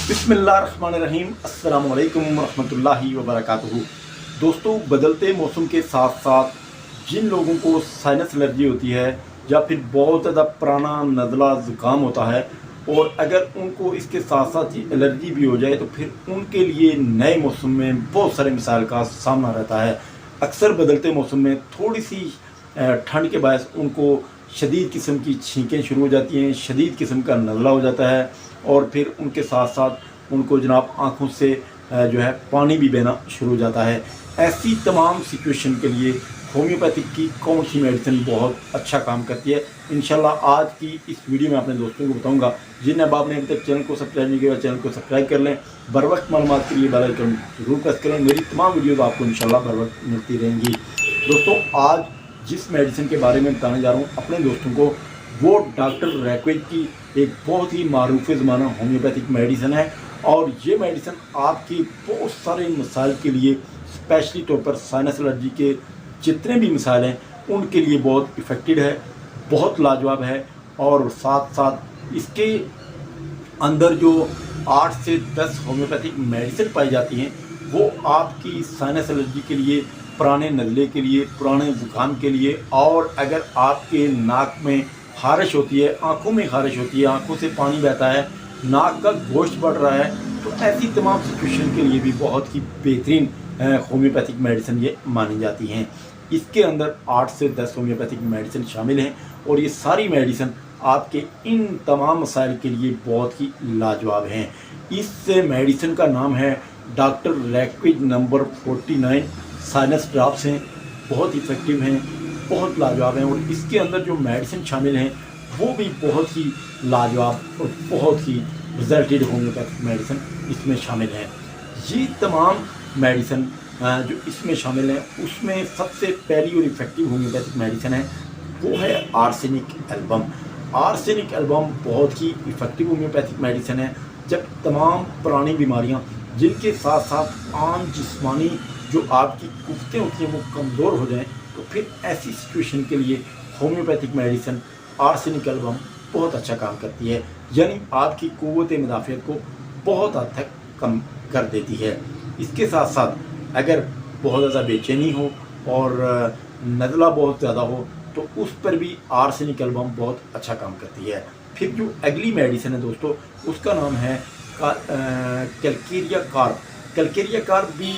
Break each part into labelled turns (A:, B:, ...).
A: बिस्मिल्लाहिर्रहमानिर्रहीम अस्सलामु अलैकुम रहमतुल्लाहि व बरकातुहू। दोस्तों, बदलते मौसम के साथ साथ जिन लोगों को साइनस एलर्जी होती है या फिर बहुत ज़्यादा पुराना नज़ला ज़ुकाम होता है और अगर उनको इसके साथ साथ ये एलर्जी भी हो जाए तो फिर उनके लिए नए मौसम में बहुत सारे मिसाइल का सामना रहता है। अक्सर बदलते मौसम में थोड़ी सी ठंड के बायस उनको शदीद किस्म की छींकें शुरू हो जाती हैं, शदीद किस्म का नज़ला हो जाता है और फिर उनके साथ साथ उनको जनाब आँखों से जो है पानी भी बहना शुरू हो जाता है। ऐसी तमाम सिचुएशन के लिए होम्योपैथिक की कौन सी मेडिसिन बहुत अच्छा काम करती है, इंशाल्लाह आज की इस वीडियो में अपने दोस्तों को बताऊंगा। जिन अब आपने अभी तक चैनल को सब्सक्राइब नहीं किया, चैनल को सब्सक्राइब कर लें। बर वक्त मालूमात के लिए बेल आइकन जरूर प्रेस करें। मेरी तमाम वीडियोज़ आपको इंशाल्लाह बर वक्त मिलती रहेंगी। दोस्तों, आज जिस मेडिसिन के बारे में बताने जा रहा हूँ अपने दोस्तों को, वो डॉक्टर रैक्विज की एक बहुत ही मारूफ ज़माना होम्योपैथिक मेडिसिन है और ये मेडिसिन आपके बहुत सारे मसाइल के लिए, स्पेशली तौर पर साइनस एलर्जी के जितने भी मसाइल हैं उनके लिए बहुत इफ़ेक्टिव है, बहुत लाजवाब है। और साथ साथ इसके अंदर जो 8 से 10 होम्योपैथिक मेडिसिन पाई जाती हैं वो आपकी साइनस एलर्जी के लिए, पुराने नज़ले के लिए, पुराने ज़ुकाम के लिए, और अगर आपके नाक में खारिश होती है, आँखों में खारिश होती है, आँखों से पानी बहता है, नाक का गोश्त बढ़ रहा है, तो ऐसी तमाम सिचुएशन के लिए भी बहुत ही बेहतरीन होम्योपैथिक मेडिसिन ये मानी जाती हैं। इसके अंदर 8 से 10 होम्योपैथिक मेडिसिन शामिल हैं और ये सारी मेडिसिन आपके इन तमाम मसाइल के लिए बहुत ही लाजवाब हैं। इस मेडिसिन का नाम है डॉक्टर रैक्विज नंबर 49 साइनस ड्रॉप्स हैं, बहुत इफ़ेक्टिव हैं, बहुत लाजवाब हैं। और इसके अंदर जो मेडिसिन शामिल हैं वो भी बहुत ही लाजवाब और बहुत ही रिजल्टेड होम्योपैथिक मेडिसिन इसमें शामिल हैं। ये तमाम मेडिसिन जो इसमें शामिल हैं उसमें सबसे पहली और इफ़ेक्टिव होम्योपैथिक मेडिसिन है वो है आर्सेनिक एल्बम। आर्सेनिक एल्बम बहुत ही इफ़ेक्टिव होम्योपैथिक मेडिसिन है। जब तमाम पुरानी बीमारियाँ जिनके साथ साथ आम जिस्मानी जो आपकी कुफ्तें होती हैं वो कमज़ोर हो जाएं, तो फिर ऐसी सिचुएशन के लिए होम्योपैथिक मेडिसिन आर्सेनिक एल्बम बहुत अच्छा काम करती है, यानी आपकी क़ुव्वत मुदाफ़ियत को बहुत हद तक कम कर देती है। इसके साथ साथ अगर बहुत ज़्यादा बेचैनी हो और नज़ला बहुत ज़्यादा हो तो उस पर भी आर्सेनिक एल्बम बहुत अच्छा काम करती है। फिर जो अगली मेडिसिन है दोस्तों, उसका नाम है कैलकेरिया कार्ब। कैलकेरिया कार्ब भी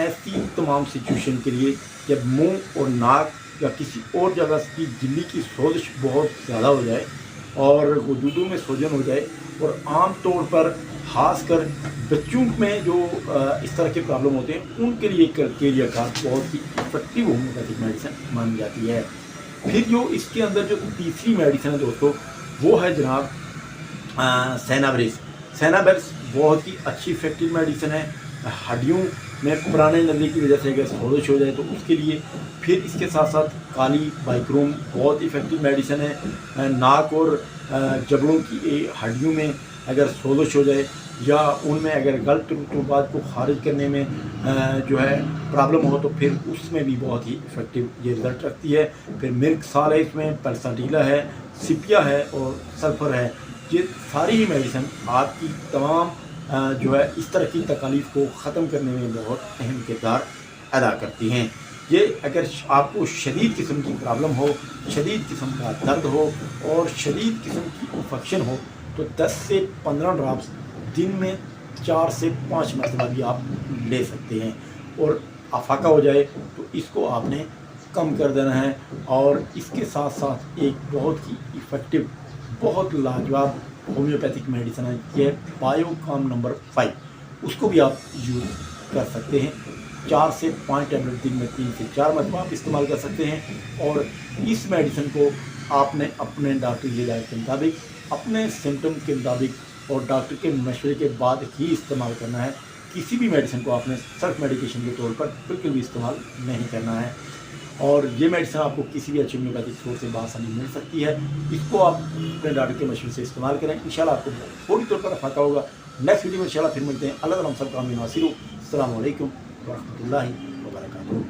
A: ऐसी तमाम सिचुएशन के लिए जब मुंह और नाक या किसी और जगह की झिल्ली की सोजिश बहुत ज़्यादा हो जाए और गुदूदों में सूजन हो जाए, और आम तौर पर खासकर बच्चों में जो इस तरह के प्रॉब्लम होते हैं उनके लिए कैलकेरिया कार्ब बहुत ही इफेक्टिव होम्योपैथिक मेडिसिन मानी जाती है। फिर जो इसके अंदर जो तीसरी मेडिसिन है दोस्तों वो है जनाब सेनाब्रिस। सेनाब्रिस बहुत ही अच्छी इफेक्टिव मेडिसिन है हड्डियों में पुराने नज़ले की वजह से अगर सोजिश हो जाए तो उसके लिए। फिर इसके साथ साथ काली बाइक्रोम बहुत इफेक्टिव मेडिसिन है। नाक और जबड़ों की हड्डियों में अगर सोजिश हो जाए या उनमें अगर गलत रतूबात को खारिज करने में जो है प्रॉब्लम हो तो फिर उसमें भी बहुत ही इफेक्टिव ये रिज़ल्ट रखती है। फिर मिल्क साल है, इसमें पल्साटीला है, सिपिया है और सल्फ़र है। ये सारी ही मेडिसिन आपकी तमाम जो है इस तरह की तकलीफ़ को ख़त्म करने में बहुत अहम किरदार अदा करती हैं। ये अगर आपको शदीद किस्म की प्रॉब्लम हो, शदीद किस्म का दर्द हो और शदीद किस्म की इन्फेक्शन हो तो 10 से 15 ड्रॉप्स दिन में 4 से 5 मरतबा भी आप ले सकते हैं। और अफाका हो जाए तो इसको आपने कम कर देना है। और इसके साथ साथ एक बहुत ही इफ़ेक्टिव, बहुत लाजवाब होम्योपैथिक मेडिसिन है, ये बायोकाम नंबर 5, उसको भी आप यूज़ कर सकते हैं। 4 से 5 टैबलेट दिन में 3 से 4 मरतबा आप इस्तेमाल कर सकते हैं। और इस मेडिसिन को आपने अपने डॉक्टर की हिदायत के मुताबिक, अपने सिम्टम के मुताबिक और डॉक्टर के मशवरे के बाद ही इस्तेमाल करना है। किसी भी मेडिसिन को आपने सेल्फ मेडिकेशन के तौर पर बिल्कुल भी इस्तेमाल नहीं करना है। और ये मेडिसिन आपको किसी भी अच्छे होम्योपैथिक स्टोर से बासानी मिल सकती है। इसको आप अपने डॉक्टर के मशवरे से इस्तेमाल करें, इंशाल्लाह आपको पूरी तौर पर फायदा होगा। नेक्स्ट वीडियो में इंशाल्लाह फिर मिलते हैं। अल्लाह ताला हम सब काम में नासिर हो। अस्सलामु अलैकुम व रहमतुल्लाहि व बरकातुहू।